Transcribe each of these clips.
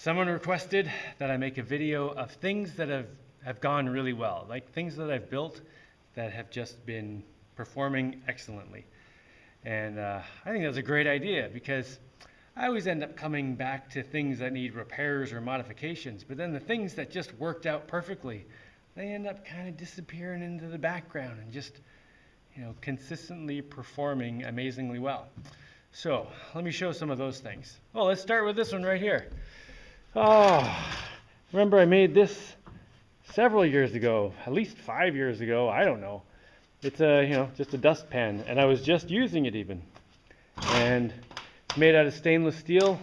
Someone requested that I make a video of things that have gone really well, like things that I've built that have just been performing excellently. And I think that's a great idea because I always end up coming back to things that need repairs or modifications, but then the things that just worked out perfectly, they end up kind of disappearing into the background and just, consistently performing amazingly well. So let me show some of those things. Oh, let's start with this one right here. Oh, remember I made this several years ago, at least 5 years ago, I don't know. It's just a dustpan, and I was just using it even. And it's made out of stainless steel,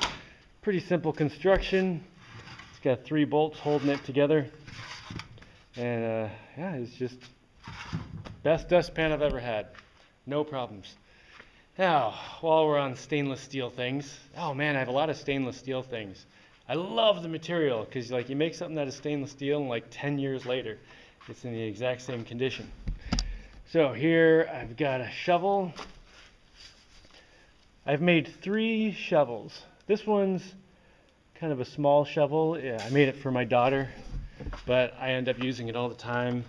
pretty simple construction. It's got 3 bolts holding it together. And yeah, it's just best dustpan I've ever had. No problems. Now, while we're on stainless steel things, oh man, I have a lot of stainless steel things. I love the material because you make something out of stainless steel and 10 years later, it's in the exact same condition. So here I've got a shovel. I've made 3 shovels. This one's kind of a small shovel. Yeah, I made it for my daughter, but I end up using it all the time.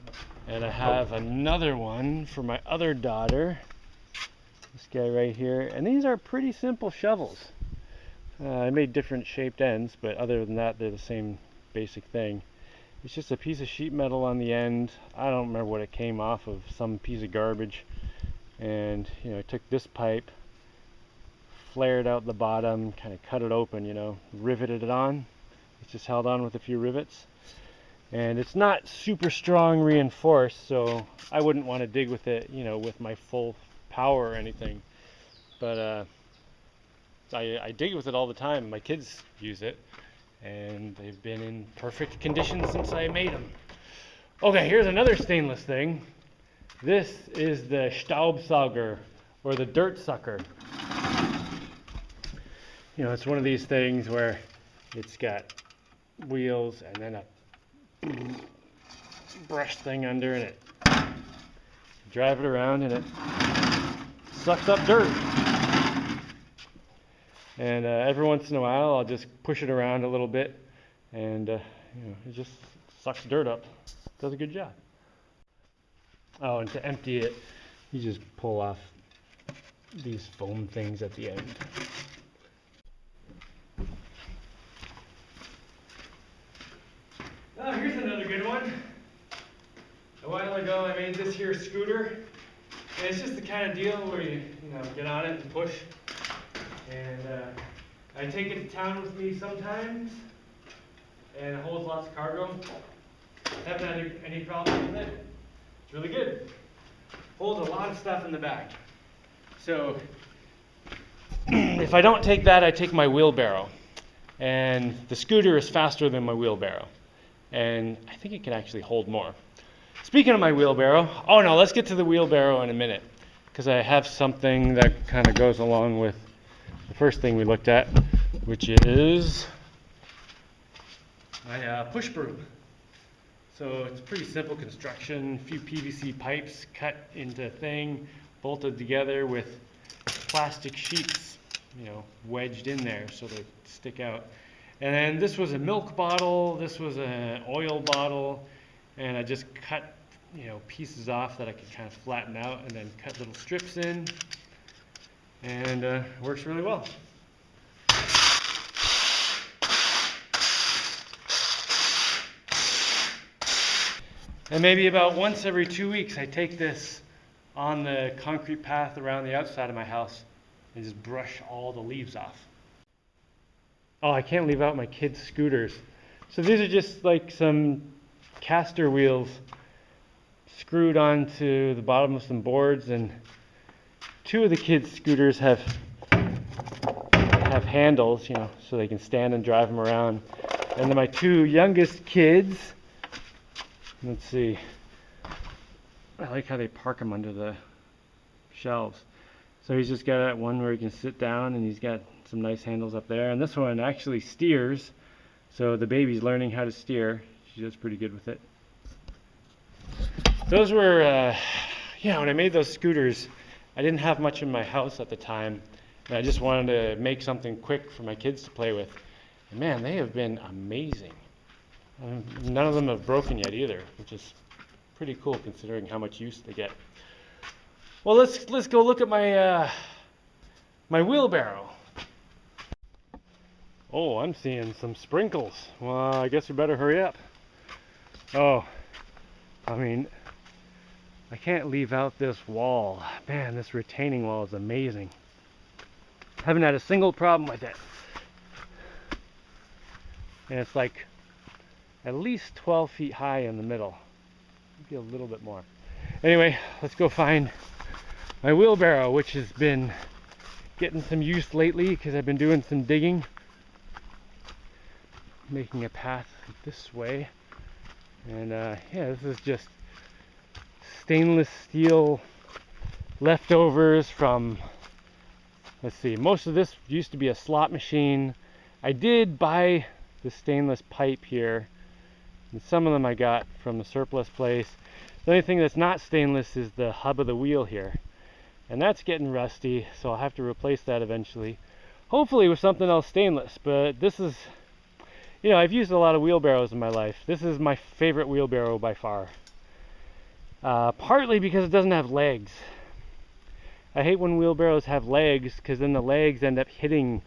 And I have another one for my other daughter. This guy right here. And these are pretty simple shovels. I made different shaped ends, but other than that, they're the same basic thing. It's just a piece of sheet metal on the end. I don't remember what it came off of, some piece of garbage. And, I took this pipe, flared out the bottom, kind of cut it open, riveted it on. It's just held on with a few rivets. And it's not super strong reinforced, so I wouldn't want to dig with it, with my full power or anything. But I dig with it all the time. My kids use it, and they've been in perfect condition since I made them. Okay, here's another stainless thing. This is the Staubsauger, or the dirt sucker. It's one of these things where it's got wheels and then a brush thing under, and it drive it around and it sucks up dirt. And every once in a while I'll just push it around a little bit, and it just sucks dirt up. Does a good job. Oh, and to empty it, you just pull off these foam things at the end. Oh, here's another good one. A while ago I made this here scooter, and it's just the kind of deal where you get on it and push. And I take it to town with me sometimes, and it holds lots of cargo. Haven't had any problems with it. It's really good. Holds a lot of stuff in the back. So if I don't take that, I take my wheelbarrow. And the scooter is faster than my wheelbarrow. And I think it can actually hold more. Speaking of my wheelbarrow, oh no, let's get to the wheelbarrow in a minute, because I have something that kind of goes along with the first thing we looked at, which is my push broom. So it's pretty simple construction, a few PVC pipes cut into a thing, bolted together with plastic sheets, wedged in there so they stick out. And then this was a milk bottle, this was an oil bottle, and I just cut pieces off that I could kind of flatten out, and then cut little strips in, and it works really well. And maybe about once every 2 weeks I take this on the concrete path around the outside of my house and just brush all the leaves off. Oh, I can't leave out my kids' scooters. So these are just some caster wheels screwed onto the bottom of some boards, and 2 of the kids' scooters have handles, so they can stand and drive them around. And then my 2 youngest kids, let's see, I like how they park them under the shelves. So he's just got that one where he can sit down, and he's got some nice handles up there. And this one actually steers, so the baby's learning how to steer. She does pretty good with it. Those were, when I made those scooters, I didn't have much in my house at the time, and I just wanted to make something quick for my kids to play with. And man, they have been amazing. None of them have broken yet either, which is pretty cool considering how much use they get. Well, let's go look at my my wheelbarrow. Oh, I'm seeing some sprinkles. Well, I guess we better hurry up. Oh, I mean, I can't leave out this wall. Man, this retaining wall is amazing. Haven't had a single problem with it. And it's like at least 12 feet high in the middle. Maybe a little bit more. Anyway, let's go find my wheelbarrow, which has been getting some use lately because I've been doing some digging. Making a path this way. And yeah, this is just stainless steel leftovers from, let's see, most of this used to be a slot machine. I did buy the stainless pipe here, and some of them I got from a surplus place. The only thing that's not stainless is the hub of the wheel here, and that's getting rusty, so I'll have to replace that eventually, hopefully with something else stainless. But this is, you know, I've used a lot of wheelbarrows in my life. This is my favorite wheelbarrow by far. Partly because it doesn't have legs. I hate when wheelbarrows have legs because then the legs end up hitting,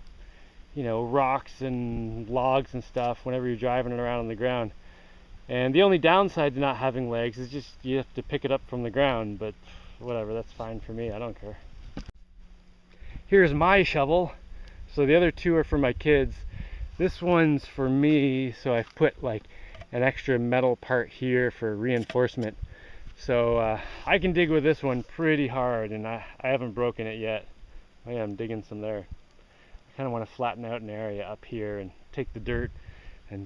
you know, rocks and logs and stuff whenever you're driving it around on the ground. And the only downside to not having legs is just you have to pick it up from the ground, but whatever, that's fine for me, I don't care. Here's my shovel. So the other two are for my kids. This one's for me, so I've put like an extra metal part here for reinforcement. So I can dig with this one pretty hard, and I haven't broken it yet. I am digging some there. I kind of want to flatten out an area up here and take the dirt and,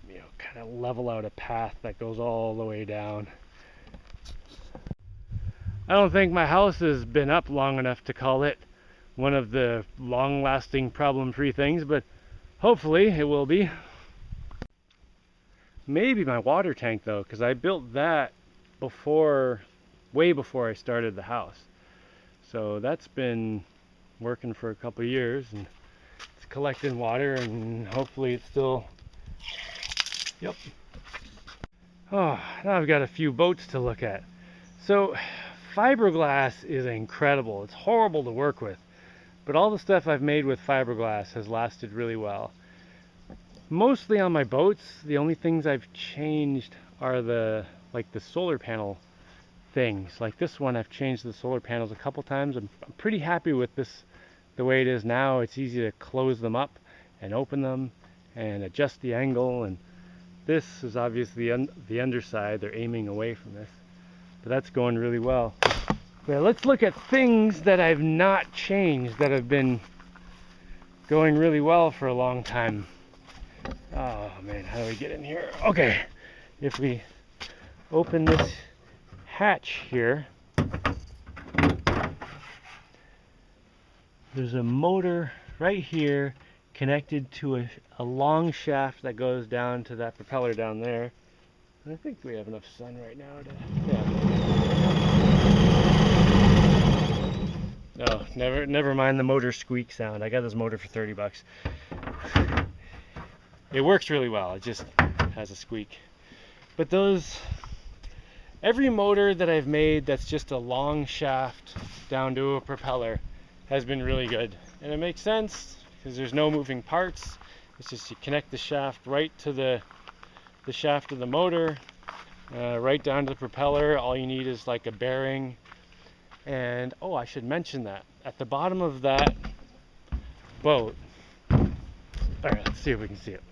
you know, kind of level out a path that goes all the way down. I don't think my house has been up long enough to call it one of the long-lasting problem-free things, but hopefully it will be. Maybe my water tank though, because I built that way before I started the house. So that's been working for a couple of years, and it's collecting water, and hopefully it's still, yep. Oh, now I've got a few boats to look at. So fiberglass is incredible. It's horrible to work with, but all the stuff I've made with fiberglass has lasted really well. Mostly on my boats, the only things I've changed are the solar panel things. Like this one, I've changed the solar panels a couple times. I'm pretty happy with this, the way it is now. It's easy to close them up and open them and adjust the angle. And this is obviously the underside. They're aiming away from this, but that's going really well. Well, let's look at things that I've not changed that have been going really well for a long time. Oh man, how do we get in here? Okay, if we open this hatch here, there's a motor right here connected to a long shaft that goes down to that propeller down there. And I think we have enough sun right now to, yeah. No, never mind the motor squeak sound. I got this motor for 30 bucks. It works really well, it just has a squeak. But every motor that I've made that's just a long shaft down to a propeller has been really good. And it makes sense because there's no moving parts. It's just you connect the shaft right to the shaft of the motor, right down to the propeller. All you need is like a bearing. And oh, I should mention that at the bottom of that boat, all right, let's see if we can see it.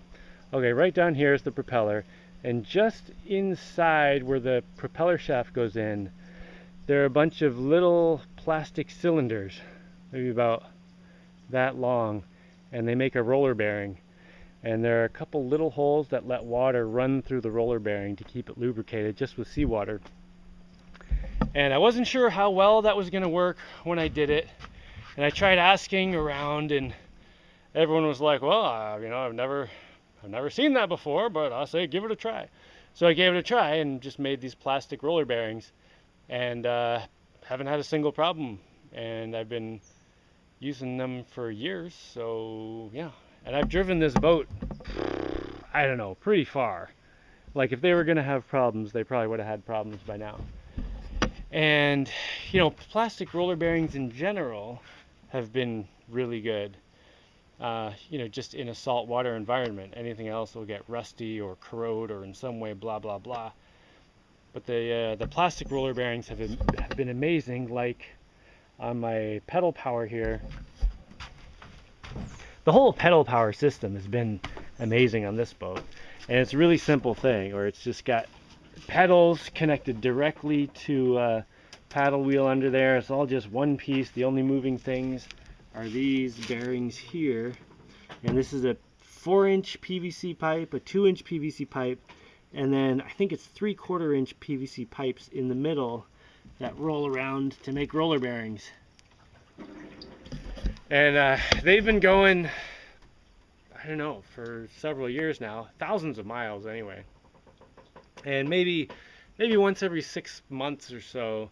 Okay, right down here is the propeller, and just inside where the propeller shaft goes in, there are a bunch of little plastic cylinders, maybe about that long, and they make a roller bearing. And there are a couple little holes that let water run through the roller bearing to keep it lubricated just with seawater. And I wasn't sure how well that was going to work when I did it, and I tried asking around, and everyone was like, well, you know, I've never seen that before, but I'll say give it a try. So I gave it a try and just made these plastic roller bearings, and haven't had a single problem. And I've been using them for years, so yeah, And I've driven this boat, I don't know, pretty far. Like if they were gonna have problems, they probably would have had problems by now. And you know, plastic roller bearings in general have been really good. You know, just in a saltwater environment, anything else will get rusty or corrode or in some way blah blah blah. But the plastic roller bearings have been amazing. Like on my pedal power here, the whole pedal power system has been amazing on this boat. And it's a really simple thing, where it's just got pedals connected directly to a paddle wheel under there. It's all just one piece. The only moving things are these bearings here. And this is a 4-inch PVC pipe, a 2-inch PVC pipe, and then I think it's 3/4-inch PVC pipes in the middle that roll around to make roller bearings. And they've been going, I don't know, for several years now, thousands of miles anyway. And maybe once every 6 months or so,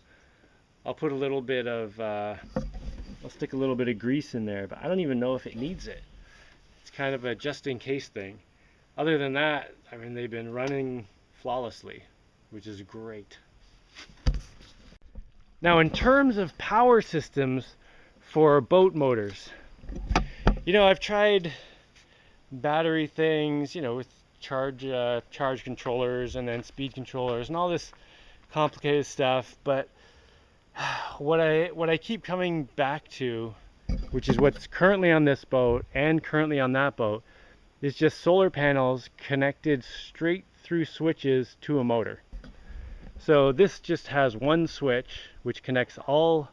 I'll put a little bit of, I'll stick a little bit of grease in there, but I don't even know if it needs it. It's kind of a just in case thing. Other than that, I mean, they've been running flawlessly, which is great. Now, in terms of power systems for boat motors, you know, I've tried battery things, you know, with charge controllers and then speed controllers and all this complicated stuff, but what I keep coming back to, which is what's currently on this boat and currently on that boat, is just solar panels connected straight through switches to a motor. So this just has one switch which connects all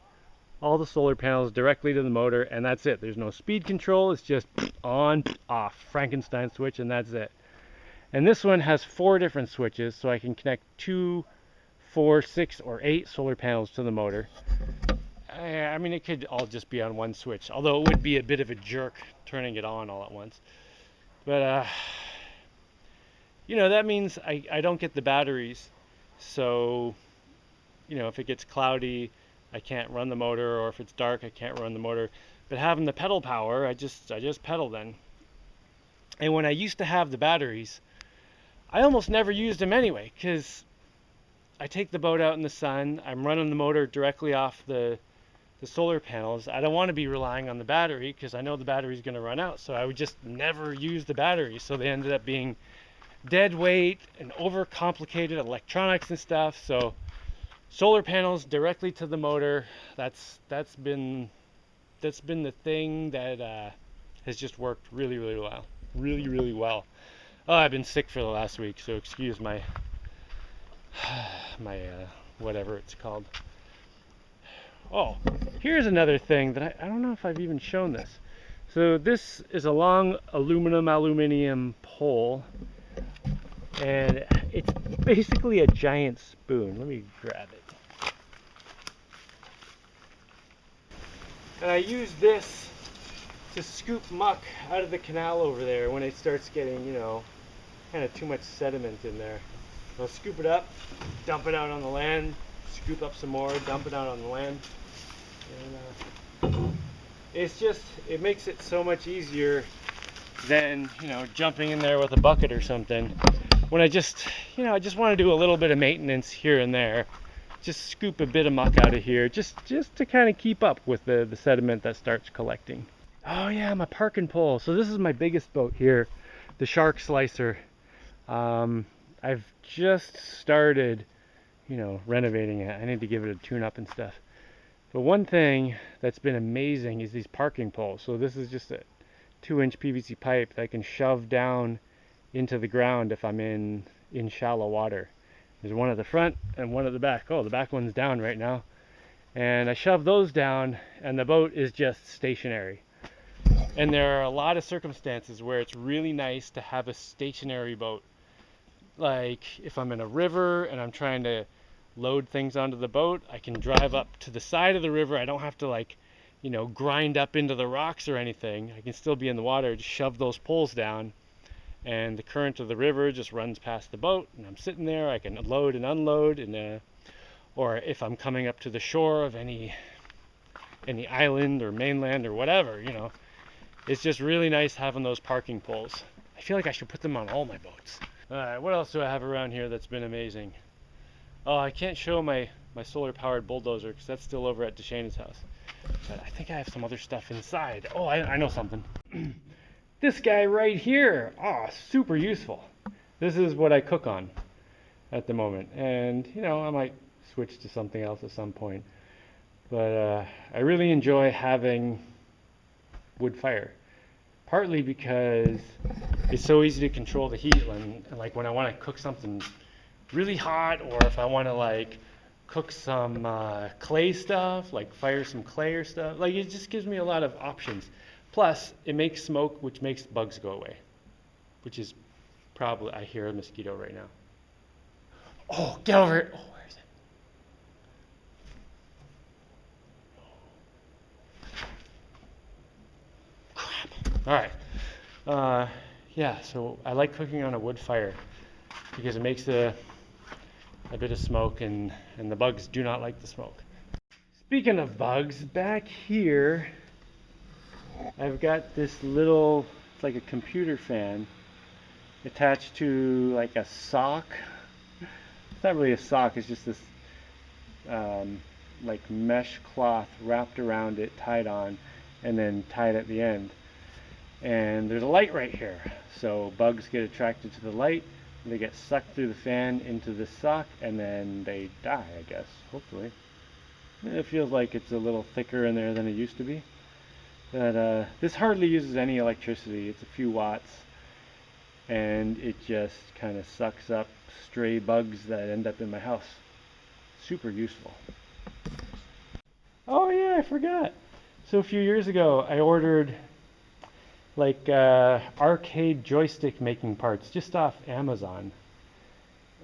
the solar panels directly to the motor, and that's it. There's no speed control. It's just on, off, Frankenstein switch, and that's it. And this one has 4 different switches, so I can connect 2, 4, 6, or 8 solar panels to the motor. I mean, it could all just be on one switch, although it would be a bit of a jerk turning it on all at once. But you know, that means I don't get the batteries. So, you know, if it gets cloudy, I can't run the motor, or if it's dark, I can't run the motor. But having the pedal power, I just pedal then. And when I used to have the batteries, I almost never used them anyway, because I take the boat out in the sun, I'm running the motor directly off the solar panels. I don't want to be relying on the battery because I know the battery's going to run out, so I would just never use the battery. So they ended up being dead weight and overcomplicated electronics and stuff. So solar panels directly to the motor, that's been the thing that has just worked really well. Really well. Oh, I've been sick for the last week, so excuse my whatever it's called. Oh, here's another thing that I don't know if I've even shown this. So this is a long aluminium pole, and it's basically a giant spoon. Let me grab it. And I use this to scoop muck out of the canal over there when it starts getting, you know, kind of too much sediment in there. I'll scoop it up, dump it out on the land, scoop up some more, dump it out on the land. And it makes it so much easier than, you know, jumping in there with a bucket or something. When I just want to do a little bit of maintenance here and there, just scoop a bit of muck out of here, just to kind of keep up with the sediment that starts collecting. Oh yeah, my parking pole. So this is my biggest boat here, the Shark Slicer. I've just started, you know, renovating it. I need to give it a tune-up and stuff. But one thing that's been amazing is these parking poles. So this is just a 2-inch PVC pipe that I can shove down into the ground if I'm in shallow water. There's one at the front and one at the back. Oh, the back one's down right now. And I shove those down and the boat is just stationary. And there are a lot of circumstances where it's really nice to have a stationary boat. Like if I'm in a river and I'm trying to load things onto the boat, I can drive up to the side of the river. I don't have to, like, you know, grind up into the rocks or anything. I can still be in the water, just shove those poles down, and the current of the river just runs past the boat, and I'm sitting there. I can load and unload, and or if I'm coming up to the shore of any island or mainland or whatever, you know, it's just really nice having those parking poles. I feel like I should put them on all my boats. All right, what else do I have around here that's been amazing? Oh, I can't show my solar powered bulldozer because that's still over at Jaimie's house. But I think I have some other stuff inside. Oh, I know something. This guy right here. Oh, super useful. This is what I cook on at the moment. And, you know, I might switch to something else at some point. But I really enjoy having wood fire. Partly because it's so easy to control the heat. And like when I want to cook something really hot, or if I want to like cook some clay stuff, like fire some clay or stuff, like it just gives me a lot of options. Plus, it makes smoke, which makes bugs go away, which is probably, I hear a mosquito right now. Oh, get over here. Oh, where is it? Crap. All right. Yeah, so I like cooking on a wood fire because it makes a bit of smoke, and the bugs do not like the smoke. Speaking of bugs, back here I've got this little, it's like a computer fan attached to like a sock. It's not really a sock, it's just this like mesh cloth wrapped around it, tied on, and then tied at the end. And there's a light right here, so bugs get attracted to the light, they get sucked through the fan into the sock, and then they die, I guess, hopefully. It feels like it's a little thicker in there than it used to be. But this hardly uses any electricity. It's a few watts, and it just kind of sucks up stray bugs that end up in my house. Super useful. Oh yeah, I forgot. So a few years ago, I ordered like arcade joystick making parts just off Amazon.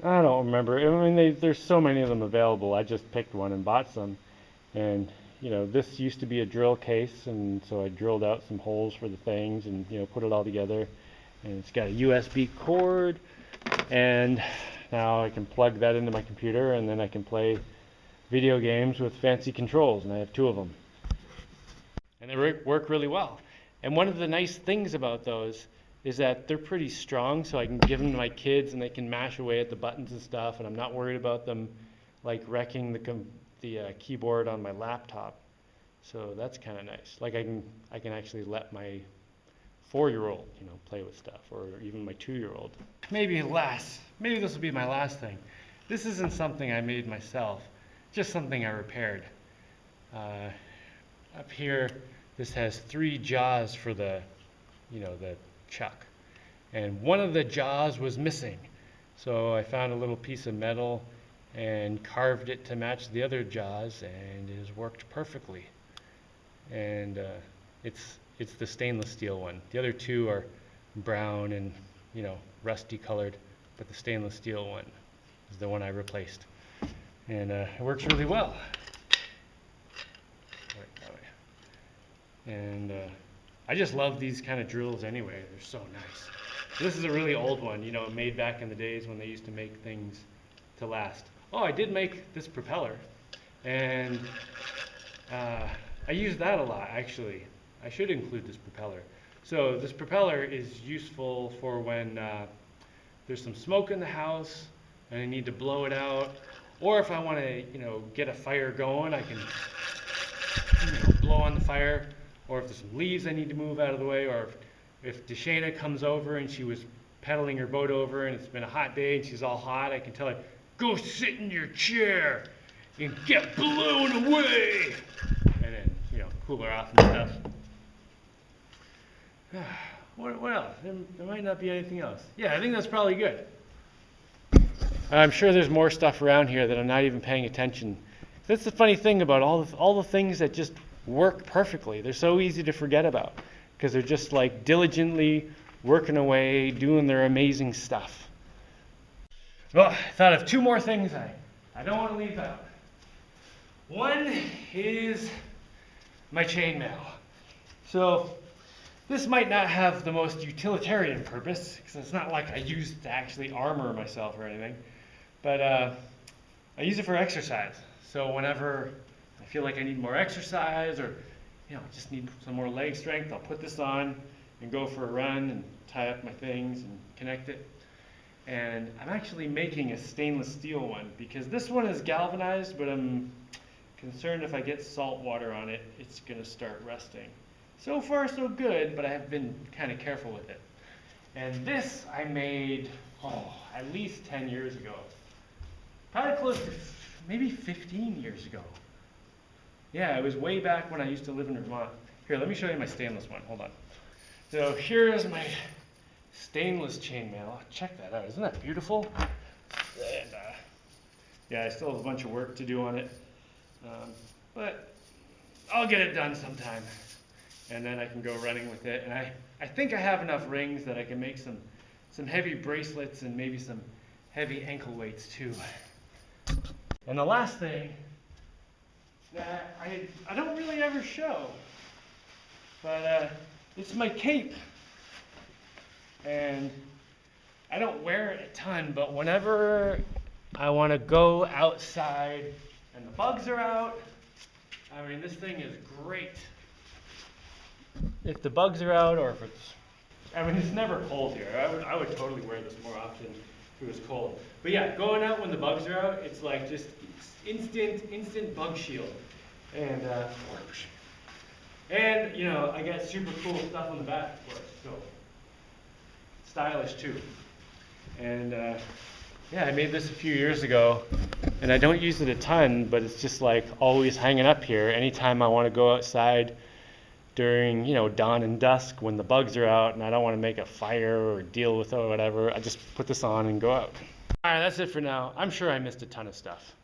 I don't remember. I mean, there's so many of them available. I just picked one and bought some. And you know, this used to be a drill case, and so I drilled out some holes for the things, and you know, put it all together. And it's got a USB cord, and now I can plug that into my computer, and then I can play video games with fancy controls, and I have two of them. And they work really well. And one of the nice things about those is that they're pretty strong, so I can give them to my kids and they can mash away at the buttons and stuff, and I'm not worried about them like wrecking the keyboard on my laptop. So that's kind of nice. Like I can actually let my 4-year-old, you know, play with stuff, or even my 2-year-old. Maybe this will be my last thing. This isn't something I made myself, just something I repaired. Up here, this has 3 jaws for the chuck, and one of the jaws was missing. So I found a little piece of metal and carved it to match the other jaws, and it has worked perfectly. And it's the stainless steel one. The other 2 are brown and, you know, rusty colored, but the stainless steel one is the one I replaced, and it works really well. And I just love these kind of drills anyway. They're so nice. This is a really old one, you know, made back in the days when they used to make things to last. Oh, I did make this propeller, and I use that a lot, actually. I should include this propeller. So this propeller is useful for when there's some smoke in the house and I need to blow it out, or if I want to, you know, get a fire going, I can, you know, blow on the fire. Or if there's some leaves I need to move out of the way, or if Jaimie comes over and she was pedaling her boat over and it's been a hot day and she's all hot, I can tell her, go sit in your chair and get blown away, and then, you know, cool her off and stuff. What else? There might not be anything else. Yeah, I think that's probably good. I'm sure there's more stuff around here that I'm not even paying attention. That's the funny thing about all the things that just work perfectly. They're so easy to forget about because they're just like diligently working away, doing their amazing stuff. Well, I thought of 2 more things I don't want to leave out. One is my chainmail. So this might not have the most utilitarian purpose because it's not like I use it to actually armor myself or anything, but I use it for exercise. So whenever I feel like I need more exercise, or just need some more leg strength, I'll put this on and go for a run and tie up my things and connect it. And I'm actually making a stainless steel one because this one is galvanized, but I'm concerned if I get salt water on it, it's gonna start rusting. So far so good, but I have been kind of careful with it. And this I made, at least 10 years ago. Probably close to maybe 15 years ago. Yeah, it was way back when I used to live in Vermont. Here, let me show you my stainless one, hold on. So here is my stainless chainmail. Check that out, isn't that beautiful? And yeah, I still have a bunch of work to do on it. But I'll get it done sometime. And then I can go running with it. And I think I have enough rings that I can make some heavy bracelets and maybe some heavy ankle weights too. And the last thing that I don't really ever show, but it's my cape. And I don't wear it a ton, but whenever I want to go outside and the bugs are out, I mean, this thing is great. If the bugs are out, or if it's never cold here. I would totally wear this more often if it was cold. But yeah, going out when the bugs are out, it's like just instant bug shield. And I got super cool stuff on the back, of course, so stylish too. And yeah, I made this a few years ago, and I don't use it a ton, but it's just like always hanging up here. Anytime I want to go outside during, dawn and dusk when the bugs are out and I don't want to make a fire or deal with it or whatever, I just put this on and go out. All right, that's it for now. I'm sure I missed a ton of stuff.